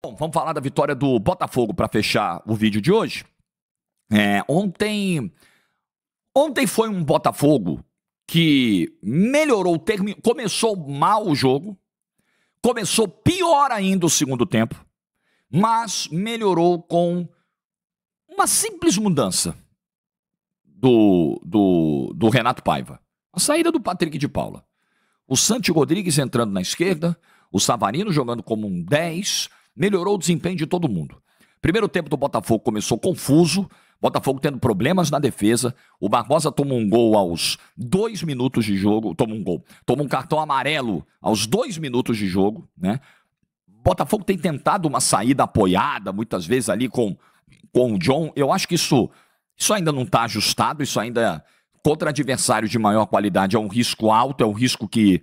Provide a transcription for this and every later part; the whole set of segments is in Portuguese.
Bom, vamos falar da vitória do Botafogo para fechar o vídeo de hoje. Ontem foi um Botafogo que melhorou, começou mal o jogo, começou pior ainda o segundo tempo, mas melhorou com uma simples mudança do Renato Paiva. A saída do Patrick de Paula. O Santi Rodrigues entrando na esquerda, o Savarino jogando como um 10, melhorou o desempenho de todo mundo. Primeiro tempo do Botafogo começou confuso, Botafogo tendo problemas na defesa, o Barbosa tomou um gol aos 2 minutos de jogo, tomou um cartão amarelo aos 2 minutos de jogo, né? Botafogo tem tentado uma saída apoiada, muitas vezes ali com o John. Eu acho que isso ainda não está ajustado, isso ainda, contra adversários de maior qualidade, é um risco alto, é um risco que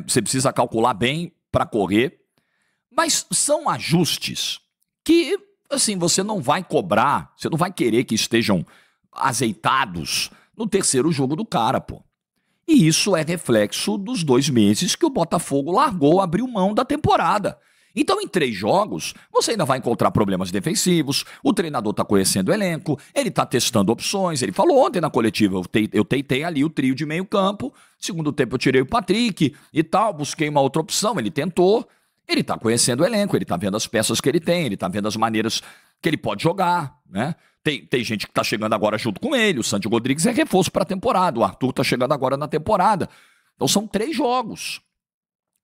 você precisa calcular bem para correr. Mas são ajustes que, assim, você não vai cobrar, você não vai querer que estejam azeitados no terceiro jogo do cara, pô. E isso é reflexo dos 2 meses que o Botafogo largou, abriu mão da temporada. Então, em 3 jogos, você ainda vai encontrar problemas defensivos, o treinador está conhecendo o elenco, ele está testando opções, ele falou ontem na coletiva, eu tentei ali o trio de meio campo, segundo tempo eu tirei o Patrick e tal, busquei uma outra opção, ele tentou. Ele está conhecendo o elenco, ele está vendo as peças que ele tem, ele está vendo as maneiras que ele pode jogar, né? Tem gente que está chegando agora junto com ele, o Santi Rodrigues é reforço para a temporada, o Arthur está chegando agora na temporada. Então são 3 jogos.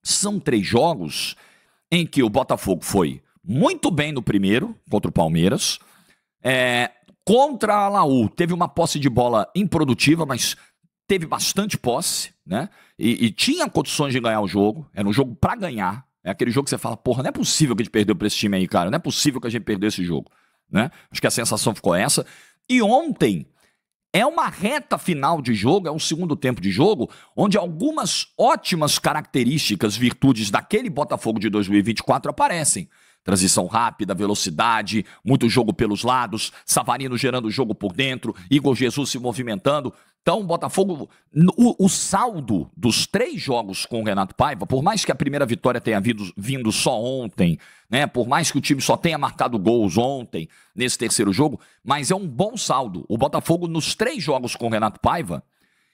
São 3 jogos em que o Botafogo foi muito bem no primeiro, contra o Palmeiras. Contra a Laú, teve uma posse de bola improdutiva, mas teve bastante posse, né? E tinha condições de ganhar o jogo, era um jogo para ganhar. É aquele jogo que você fala, porra, não é possível que a gente perdeu pra esse time aí, cara. Não é possível que a gente perdeu esse jogo, né? Acho que a sensação ficou essa. E ontem é uma reta final de jogo, é um segundo tempo de jogo, onde algumas ótimas características, virtudes daquele Botafogo de 2024 aparecem. Transição rápida, velocidade, muito jogo pelos lados, Savarino gerando jogo por dentro, Igor Jesus se movimentando. Então, o Botafogo, o saldo dos 3 jogos com o Renato Paiva, por mais que a primeira vitória tenha vindo só ontem, né, por mais que o time só tenha marcado gols ontem, nesse terceiro jogo, mas é um bom saldo. O Botafogo, nos 3 jogos com o Renato Paiva,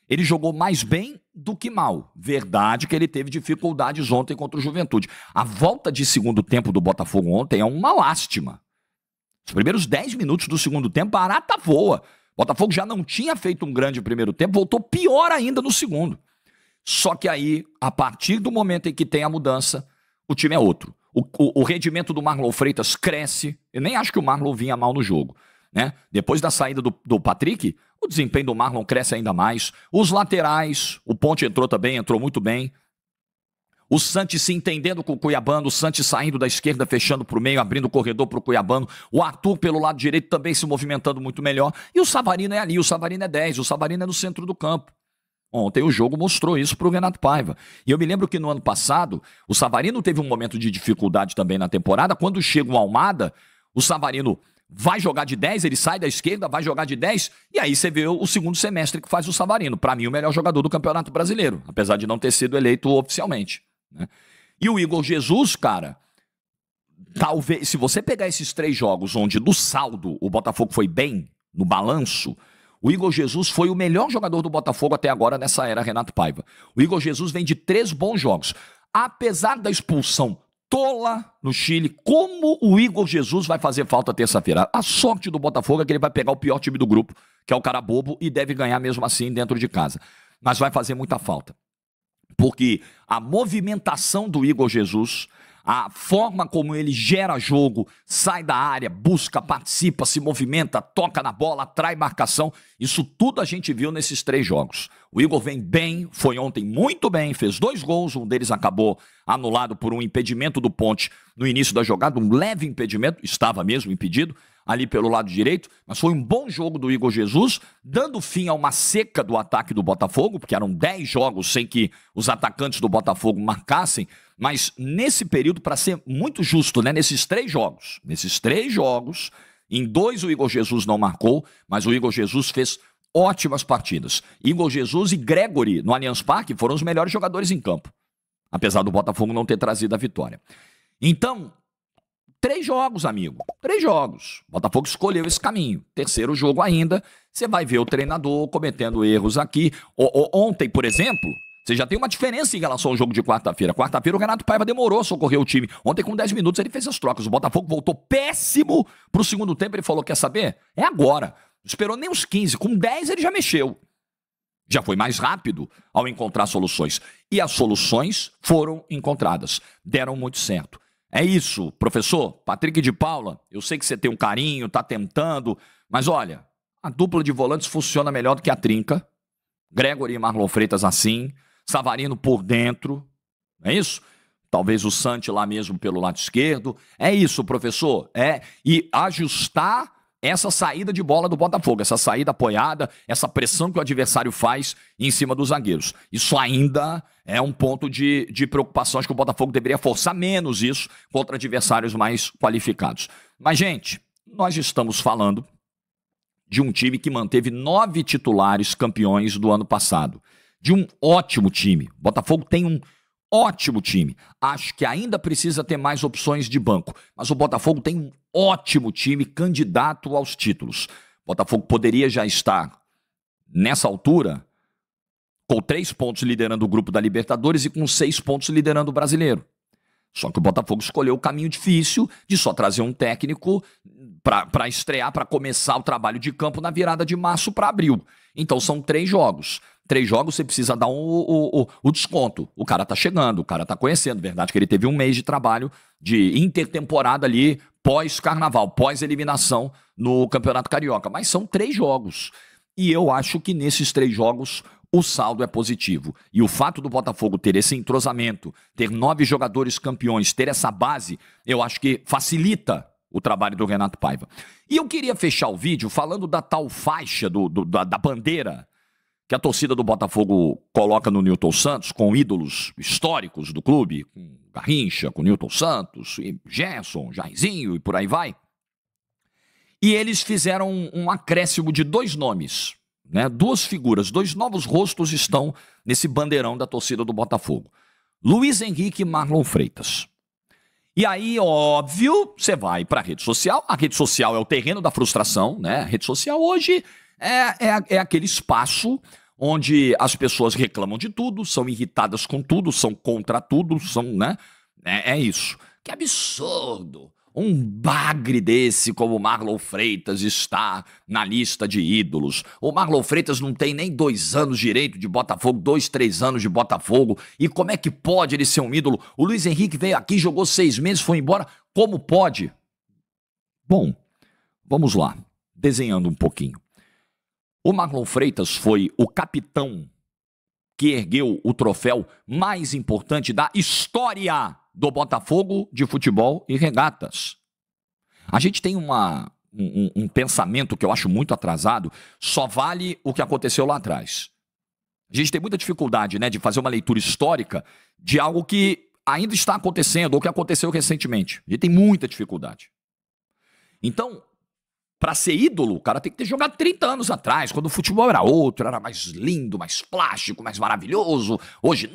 ele jogou mais bem do que mal. Verdade que ele teve dificuldades ontem contra o Juventude. A volta de segundo tempo do Botafogo ontem é uma lástima. Os primeiros 10 minutos do segundo tempo, barata voa. O Botafogo já não tinha feito um grande primeiro tempo, voltou pior ainda no segundo. Só que aí, a partir do momento em que tem a mudança, o time é outro. O rendimento do Marlon Freitas cresce. Eu nem acho que o Marlon vinha mal no jogo, né? Depois da saída do Patrick, o desempenho do Marlon cresce ainda mais. Os laterais, o Ponte entrou também, entrou muito bem. O Santi se entendendo com o Cuiabano, o Santi saindo da esquerda, fechando para o meio, abrindo o corredor para o Cuiabano. O Arthur pelo lado direito também se movimentando muito melhor. E o Savarino é ali, o Savarino é 10, o Savarino é no centro do campo. Ontem o jogo mostrou isso para o Renato Paiva. E eu me lembro que no ano passado, o Savarino teve um momento de dificuldade também na temporada. Quando chega o Almada, o Savarino vai jogar de 10, ele sai da esquerda, vai jogar de 10, e aí você vê o segundo semestre que faz o Savarino. Para mim, o melhor jogador do Campeonato Brasileiro, apesar de não ter sido eleito oficialmente, né? E o Igor Jesus, cara, talvez, se você pegar esses 3 jogos onde no saldo o Botafogo foi bem, no balanço, o Igor Jesus foi o melhor jogador do Botafogo até agora nessa era Renato Paiva. O Igor Jesus vem de 3 bons jogos. Apesar da expulsão tola no Chile, como o Igor Jesus vai fazer falta terça-feira? A sorte do Botafogo é que ele vai pegar o pior time do grupo, que é o Carabobo, e deve ganhar mesmo assim dentro de casa. Mas vai fazer muita falta. Porque a movimentação do Igor Jesus, a forma como ele gera jogo, sai da área, busca, participa, se movimenta, toca na bola, atrai marcação, isso tudo a gente viu nesses 3 jogos. O Igor vem bem, foi ontem muito bem, fez 2 gols, um deles acabou anulado por um impedimento do Ponte no início da jogada, um leve impedimento, estava mesmo impedido, ali pelo lado direito, mas foi um bom jogo do Igor Jesus, dando fim a uma seca do ataque do Botafogo, porque eram 10 jogos sem que os atacantes do Botafogo marcassem, mas nesse período, para ser muito justo, né, nesses 3 jogos, em 2 o Igor Jesus não marcou, mas o Igor Jesus fez ótimas partidas. Igor Jesus e Gregory no Allianz Parque foram os melhores jogadores em campo, apesar do Botafogo não ter trazido a vitória. Então, 3 jogos, amigo. 3 jogos. O Botafogo escolheu esse caminho. Terceiro jogo ainda, você vai ver o treinador cometendo erros aqui. Ontem, por exemplo, você já tem uma diferença em relação ao jogo de quarta-feira. Quarta-feira o Renato Paiva demorou a socorrer o time. Ontem, com 10 minutos, ele fez as trocas. O Botafogo voltou péssimo pro segundo tempo. Ele falou, quer saber? É agora. Não esperou nem uns 15. Com 10 ele já mexeu. Já foi mais rápido ao encontrar soluções. E as soluções foram encontradas. Deram muito certo. É isso, professor. Patrick de Paula, eu sei que você tem um carinho, tá tentando, mas olha, a dupla de volantes funciona melhor do que a trinca. Gregory e Marlon Freitas assim, Savarino por dentro, não é isso? Talvez o Santi lá mesmo pelo lado esquerdo. É isso, professor. E ajustar essa saída de bola do Botafogo, essa saída apoiada, essa pressão que o adversário faz em cima dos zagueiros. Isso ainda é um ponto de preocupação. Acho que o Botafogo deveria forçar menos isso contra adversários mais qualificados. Mas, gente, nós estamos falando de um time que manteve 9 titulares campeões do ano passado. De um ótimo time. O Botafogo tem um ótimo time. Acho que ainda precisa ter mais opções de banco. Mas o Botafogo tem um ótimo time candidato aos títulos. O Botafogo poderia já estar, nessa altura, com 3 pontos liderando o grupo da Libertadores e com 6 pontos liderando o Brasileiro. Só que o Botafogo escolheu o caminho difícil de só trazer um técnico para estrear, para começar o trabalho de campo na virada de março para abril. Então são 3 jogos. 3 jogos você precisa dar o desconto. O cara tá chegando, o cara tá conhecendo. Verdade que ele teve um mês de trabalho de intertemporada ali, pós-carnaval, pós-eliminação no Campeonato Carioca. Mas são 3 jogos. E eu acho que nesses 3 jogos o saldo é positivo. E o fato do Botafogo ter esse entrosamento, ter 9 jogadores campeões, ter essa base, eu acho que facilita o trabalho do Renato Paiva. E eu queria fechar o vídeo falando da tal faixa da bandeira que a torcida do Botafogo coloca no Newton Santos, com ídolos históricos do clube, com Garrincha, com Newton Santos, e Gerson, Jairzinho e por aí vai. E eles fizeram um acréscimo de 2 nomes, né? 2 figuras, 2 novos rostos estão nesse bandeirão da torcida do Botafogo. Luiz Henrique e Marlon Freitas. E aí, óbvio, você vai para a rede social é o terreno da frustração, né? A rede social hoje é aquele espaço onde as pessoas reclamam de tudo, são irritadas com tudo, são contra tudo, são, né? É isso. Que absurdo! Um bagre desse como o Marlon Freitas está na lista de ídolos. O Marlon Freitas não tem nem 2 anos direito de Botafogo, 2, 3 anos de Botafogo. E como é que pode ele ser um ídolo? O Luiz Henrique veio aqui, jogou 6 meses, foi embora. Como pode? Bom, vamos lá, desenhando um pouquinho. O Marlon Freitas foi o capitão que ergueu o troféu mais importante da história do Botafogo de futebol e regatas. A gente tem um pensamento que eu acho muito atrasado, só vale o que aconteceu lá atrás. A gente tem muita dificuldade, né, de fazer uma leitura histórica de algo que ainda está acontecendo ou que aconteceu recentemente. A gente tem muita dificuldade. Então, para ser ídolo, o cara tem que ter jogado 30 anos atrás, quando o futebol era outro, era mais lindo, mais plástico, mais maravilhoso. Hoje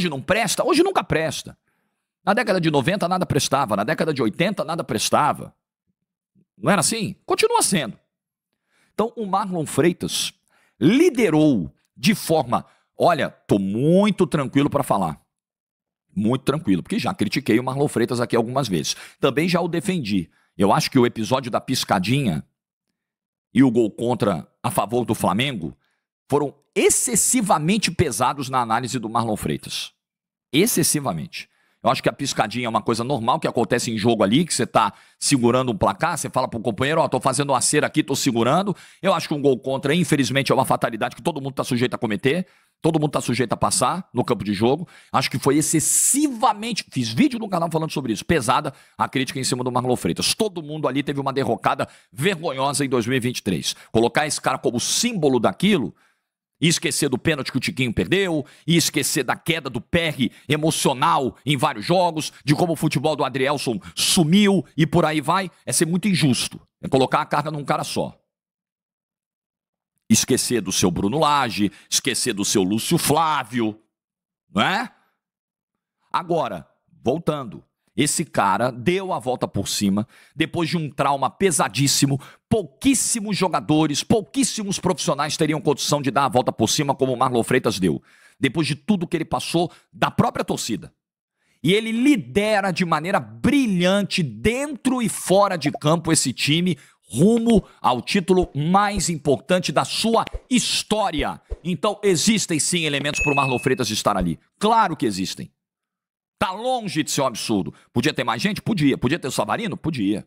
não presta, hoje nunca presta. Na década de 90 nada prestava, na década de 80 nada prestava. Não era assim? Continua sendo. Então o Marlon Freitas liderou de forma, olha, tô muito tranquilo para falar. Muito tranquilo, porque já critiquei o Marlon Freitas aqui algumas vezes. Também já o defendi. Eu acho que o episódio da piscadinha e o gol contra a favor do Flamengo foram excessivamente pesados na análise do Marlon Freitas. Excessivamente. Eu acho que a piscadinha é uma coisa normal que acontece em jogo ali, que você tá segurando um placar, você fala pro companheiro, ó, tô fazendo uma cera aqui, tô segurando. Eu acho que um gol contra, infelizmente, é uma fatalidade que todo mundo tá sujeito a cometer, todo mundo tá sujeito a passar no campo de jogo. Acho que foi excessivamente, fiz vídeo no canal falando sobre isso, pesada a crítica em cima do Marlon Freitas. Todo mundo ali teve uma derrocada vergonhosa em 2023. Colocar esse cara como símbolo daquilo, e esquecer do pênalti que o Tiquinho perdeu, e esquecer da queda do PR emocional em vários jogos, de como o futebol do Adrielson sumiu e por aí vai, é ser muito injusto. É colocar a carga num cara só. Esquecer do seu Bruno Lage, esquecer do seu Lúcio Flávio, não é? Agora, voltando, Esse cara deu a volta por cima, depois de um trauma pesadíssimo. Pouquíssimos jogadores, pouquíssimos profissionais teriam condição de dar a volta por cima como o Marlon Freitas deu. Depois de tudo que ele passou da própria torcida. E ele lidera de maneira brilhante, dentro e fora de campo, esse time rumo ao título mais importante da sua história. Então existem sim elementos para o Marlon Freitas estar ali. Claro que existem. Tá longe de ser um absurdo. Podia ter mais gente? Podia. Podia ter o Savarino? Podia.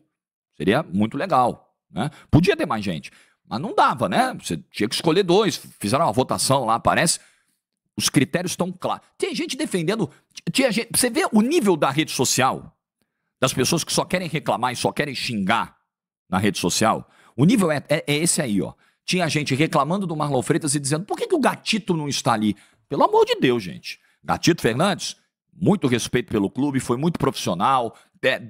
Seria muito legal, né? Podia ter mais gente. Mas não dava, né? Você tinha que escolher 2. Fizeram uma votação lá, parece. Os critérios estão claros. Tem gente defendendo... Você vê o nível da rede social? Das pessoas que só querem reclamar e só querem xingar na rede social? O nível é esse aí, ó. Tinha gente reclamando do Marlon Freitas e dizendo: por que o Gatito não está ali? Pelo amor de Deus, gente. Gatito Fernandes... muito respeito pelo clube, foi muito profissional,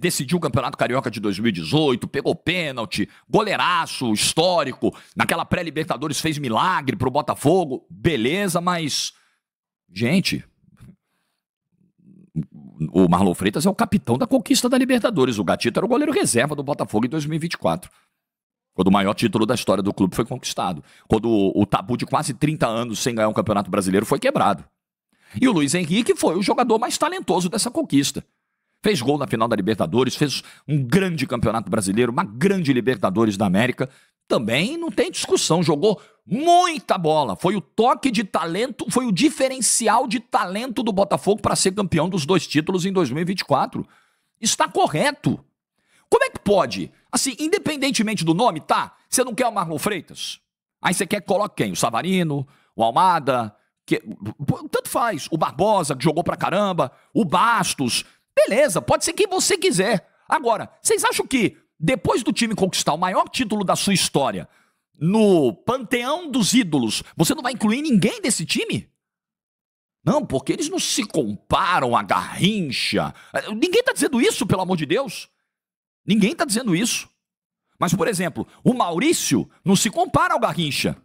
decidiu o Campeonato Carioca de 2018, pegou pênalti, goleiraço, histórico, naquela pré-Libertadores fez milagre pro Botafogo, beleza, mas, gente, o Marlon Freitas é o capitão da conquista da Libertadores, o Gatito era o goleiro reserva do Botafogo em 2024, quando o maior título da história do clube foi conquistado, quando o tabu de quase 30 anos sem ganhar um Campeonato Brasileiro foi quebrado. E o Luiz Henrique foi o jogador mais talentoso dessa conquista. Fez gol na final da Libertadores, fez um grande campeonato brasileiro, uma grande Libertadores da América. Também não tem discussão, jogou muita bola. Foi o toque de talento, foi o diferencial de talento do Botafogo para ser campeão dos 2 títulos em 2024. Está correto. Como é que pode? Assim, independentemente do nome, tá? Você não quer o Marlon Freitas? Aí você quer que coloque quem? O Savarino, o Almada... tanto faz, o Barbosa, que jogou pra caramba, o Bastos, beleza, pode ser quem você quiser. Agora, vocês acham que depois do time conquistar o maior título da sua história, no panteão dos ídolos, você não vai incluir ninguém desse time? Não, porque eles não se comparam a Garrincha. Ninguém tá dizendo isso, pelo amor de Deus. Ninguém tá dizendo isso. Mas, por exemplo, o Maurício não se compara ao Garrincha.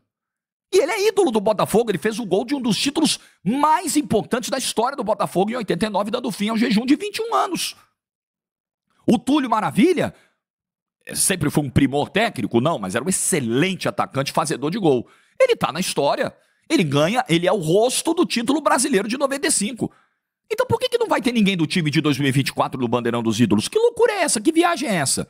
E ele é ídolo do Botafogo, ele fez o gol de um dos títulos mais importantes da história do Botafogo em 89, dando fim ao jejum de 21 anos. O Túlio Maravilha sempre foi um primor técnico, não, mas era um excelente atacante, fazedor de gol. Ele tá na história, ele ganha, ele é o rosto do título brasileiro de 95. Então por que não vai ter ninguém do time de 2024 do Bandeirão dos Ídolos? Que loucura é essa? Que viagem é essa?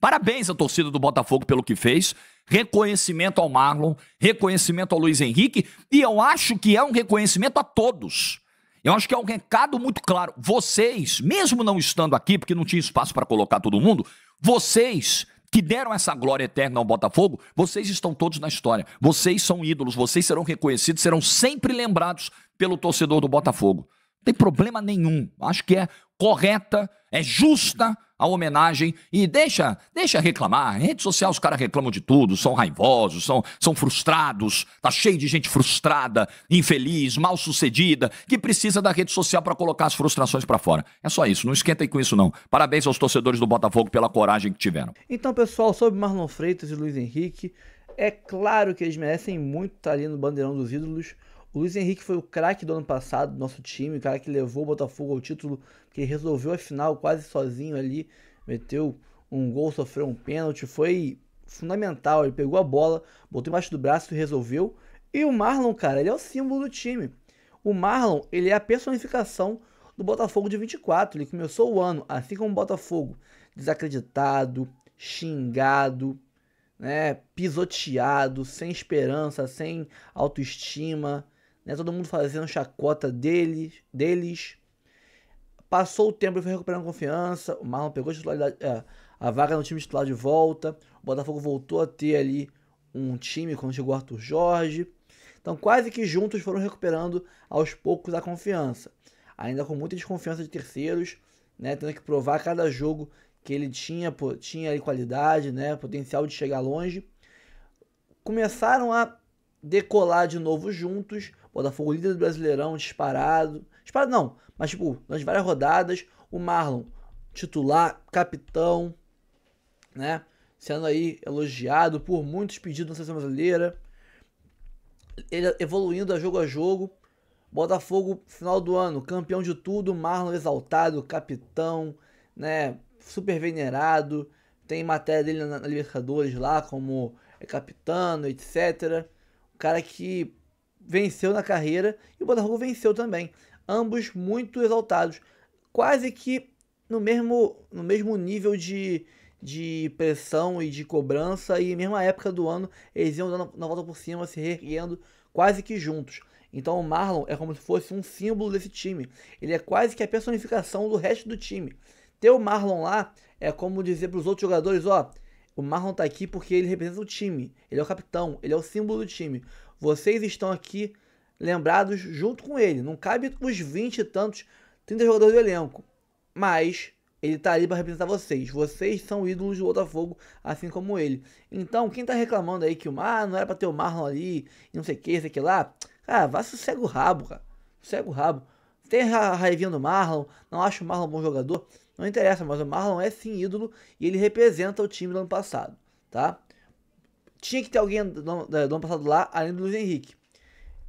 Parabéns à torcida do Botafogo pelo que fez, reconhecimento ao Marlon, reconhecimento ao Luiz Henrique, e eu acho que é um reconhecimento a todos. Eu acho que é um recado muito claro. Vocês, mesmo não estando aqui, porque não tinha espaço para colocar todo mundo, vocês que deram essa glória eterna ao Botafogo, vocês estão todos na história. Vocês são ídolos, vocês serão reconhecidos, serão sempre lembrados pelo torcedor do Botafogo. Não tem problema nenhum. Acho que é correta, é justa a homenagem e deixa reclamar. Em rede social os caras reclamam de tudo, são raivosos, são frustrados, tá cheio de gente frustrada, infeliz, mal sucedida, que precisa da rede social para colocar as frustrações para fora. É só isso, não esquentem com isso não. Parabéns aos torcedores do Botafogo pela coragem que tiveram. Então, pessoal, sobre Marlon Freitas e Luiz Henrique, é claro que eles merecem muito estar ali no Bandeirão dos Ídolos. O Luiz Henrique foi o craque do ano passado do nosso time, o cara que levou o Botafogo ao título, que resolveu a final quase sozinho ali, meteu um gol, sofreu um pênalti, foi fundamental, ele pegou a bola, botou embaixo do braço e resolveu. E o Marlon, cara, ele é o símbolo do time. O Marlon, ele é a personificação do Botafogo de 24, ele começou o ano, assim como o Botafogo, desacreditado, xingado, né, pisoteado, sem esperança, sem autoestima, né, todo mundo fazendo chacota deles. Passou o tempo e foi recuperando confiança. O Marlon pegou a vaga no time titular de volta. O Botafogo voltou a ter ali um time quando chegou o Arthur Jorge. Então quase que juntos foram recuperando aos poucos a confiança. Ainda com muita desconfiança de terceiros, né, tendo que provar cada jogo que ele tinha ali qualidade, né, potencial de chegar longe. Começaram a decolar de novo juntos. Botafogo líder do Brasileirão, disparado. Disparado não, mas tipo, nas várias rodadas, o Marlon titular, capitão, né, sendo aí elogiado por muitos pedidos na seleção brasileira. Ele evoluindo a jogo. Botafogo, final do ano, campeão de tudo, Marlon exaltado, capitão, né, super venerado, tem matéria dele na Libertadores lá, como é capitano, etc. Um cara que venceu na carreira e o Botafogo venceu também. Ambos muito exaltados, quase que no mesmo nível de pressão e de cobrança, e mesma época do ano eles iam dando na volta por cima, se reerguendo quase que juntos. Então o Marlon é como se fosse um símbolo desse time. Ele é quase que a personificação do resto do time. Ter o Marlon lá é como dizer para os outros jogadores, ó, o Marlon tá aqui porque ele representa o time. Ele é o capitão, ele é o símbolo do time. Vocês estão aqui lembrados junto com ele. Não cabe os 20 e tantos, 30 jogadores do elenco. Mas ele tá ali para representar vocês. Vocês são ídolos do Botafogo, assim como ele. Então, quem tá reclamando aí que não era para ter o Marlon ali, e não sei o que, sei que lá, cara, vá sossega o rabo, cara. Sossega o rabo. Tem a raivinha do Marlon, não acho o Marlon um bom jogador, não interessa, mas o Marlon é sim ídolo e ele representa o time do ano passado, tá? Tinha que ter alguém do ano passado lá, além do Luiz Henrique.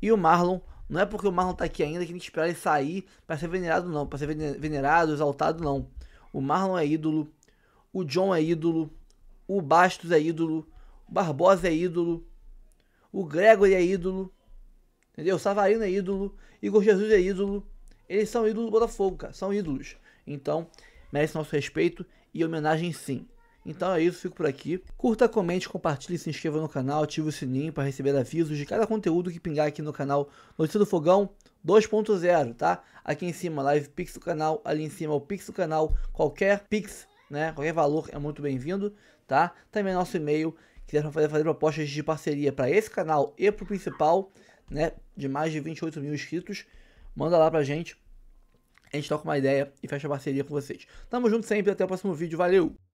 E o Marlon, não é porque o Marlon tá aqui ainda que tem que esperar ele sair para ser venerado, não. Para ser venerado, exaltado, não. O Marlon é ídolo, o John é ídolo, o Bastos é ídolo, o Barbosa é ídolo, o Gregory é ídolo, entendeu? O Savarino é ídolo, Igor Jesus é ídolo. Eles são ídolos do Botafogo, cara. São ídolos. Então, merece nosso respeito e homenagem sim. Então é isso, fico por aqui. Curta, comente, compartilhe, se inscreva no canal, ative o sininho para receber avisos de cada conteúdo que pingar aqui no canal Notícia do Fogão 2.0, tá? Aqui em cima, live Pix do canal, ali em cima o Pix do canal, qualquer Pix, né? Qualquer valor é muito bem-vindo, tá? Também nosso e-mail, quiser fazer propostas de parceria para esse canal e para o principal, né? De mais de 28 mil inscritos, manda lá pra gente. A gente toca uma ideia e fecha a parceria com vocês. Tamo junto sempre, até o próximo vídeo, valeu!